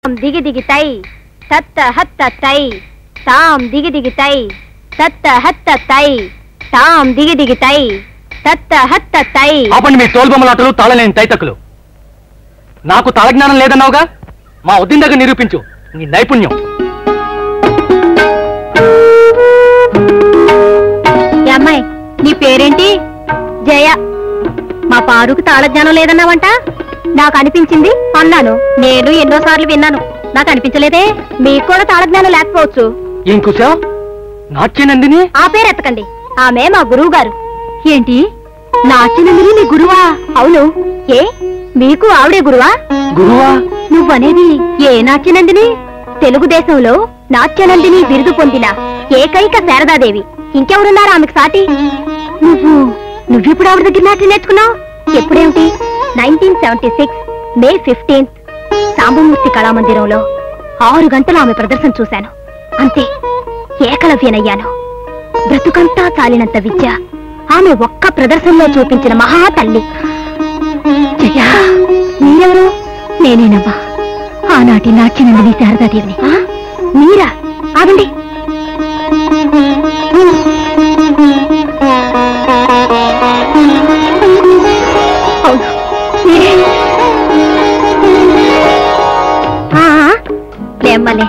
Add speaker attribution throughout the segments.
Speaker 1: दिगी दिगी तई तत्त हत्त तई ताम दिगी दिगी तई तत्त हत्त तई ताम दिगी दिगी तई तत्त हत्त तई
Speaker 2: ఆపండి మీ తోల్బొమ్మలాటలు తాళలేని తైతకులు. నాకు తాళజ్ఞానం లేదన్నావుగా, మా వద్దిన దగ్గర నిరూపించు నీ నైపుణ్యం.
Speaker 1: అమ్మాయి నీ పేరేంటి? జయ. మా పారుకు తాళజ్ఞానం లేదన్నావంట. నాకు అనిపించింది అన్నాను. నేను ఎన్నోసార్లు విన్నాను, నాకు అనిపించలేదే. మీకు కూడా తాళజ్ఞానం లేకపోవచ్చు.
Speaker 2: ఏం కూసావు? నాట్యనందిని
Speaker 1: ఆ పేరు ఎత్తకండి, ఆమె మా గురువు గారు. ఏంటి నాట్యనందిని మీ గురువా? అవును. ఏ మీకు ఆవిడే గురువా?
Speaker 2: గురువా?
Speaker 1: నువ్వనేది ఏ నాట్యనందిని? తెలుగుదేశంలో నాట్యనందిని బిరుదు పొందిన ఏకైక శారదాదేవి. ఇంకెవరున్నారు ఆమెకు సాటి? నువ్వెప్పుడు ఆవిడ దగ్గర నాట్యం నేర్చుకున్నావు? ఎప్పుడేమిటి? 1976 మే 15 సాంబమూర్తి కళామందిరంలో 6 గంటలు ఆమె ప్రదర్శన చూశాను. అంతే, ఏకలవ్యనయ్యాను. బ్రతుకంతా చాలినంత విద్య ఆమె ఒక్క ప్రదర్శనలో చూపించిన మహా తల్లి. జయ, మీరెవరు? నేనేనమ్మా, ఆనాటి నాట్యనందిని శారదాదేవిని. మీరా? ఆగండి. లేమ్మలే,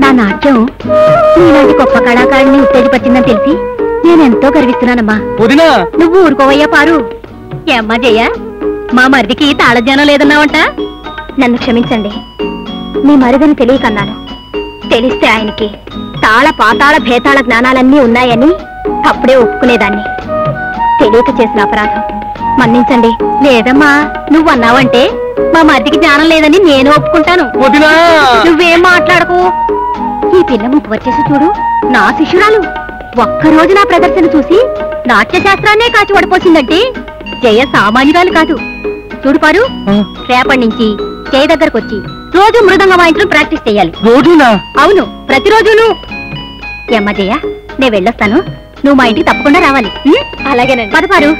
Speaker 1: నా నాట్యం నీలాంటి గొప్ప కళాకారుని ఉత్తేజపరిచిందని తెలిసి నేనెంతో గర్విస్తున్నానమ్మా. నువ్వు ఊరుకోవయ్యా పారు. ఏమ్మా జయ, మా మరిదికి తాళజ్ఞానం లేదన్నావంట. నన్ను క్షమించండి, మీ మరిదని తెలియకన్నాను. తెలిస్తే ఆయనకి తాళ పాతాళ భేతాళ జ్ఞానాలన్నీ ఉన్నాయని అప్పుడే ఒప్పుకునేదాన్ని. తెలియక చేసిన అపరాధం మన్నించండి. లేదమ్మా, నువ్వన్నావంటే మా మరిదికి జ్ఞానం లేదని నేను ఒప్పుకుంటాను. నువ్వేం మాట్లాడకు. ఈ పిల్ల ముప్పు వచ్చేసి చూడు, నా శిష్యురాలు. ఒక్కరోజు నా ప్రదర్శన చూసి నాట్యశాస్త్రాన్నే కాచి పడిపోసిందంటే జయ సామాన్యురాలు కాదు. చూడు పారు, రేపటి నుంచి జయ దగ్గరకు వచ్చి రోజు మృదంగం వాయించడం ప్రాక్టీస్ చెయ్యాలి.
Speaker 2: రోజునా?
Speaker 1: అవును, ప్రతిరోజును. ఏమ్మా జయ, నేను వెళ్ళొస్తాను, నువ్వు మా ఇంటికి తప్పకుండా రావాలి. అలాగేనండి. పద పారు.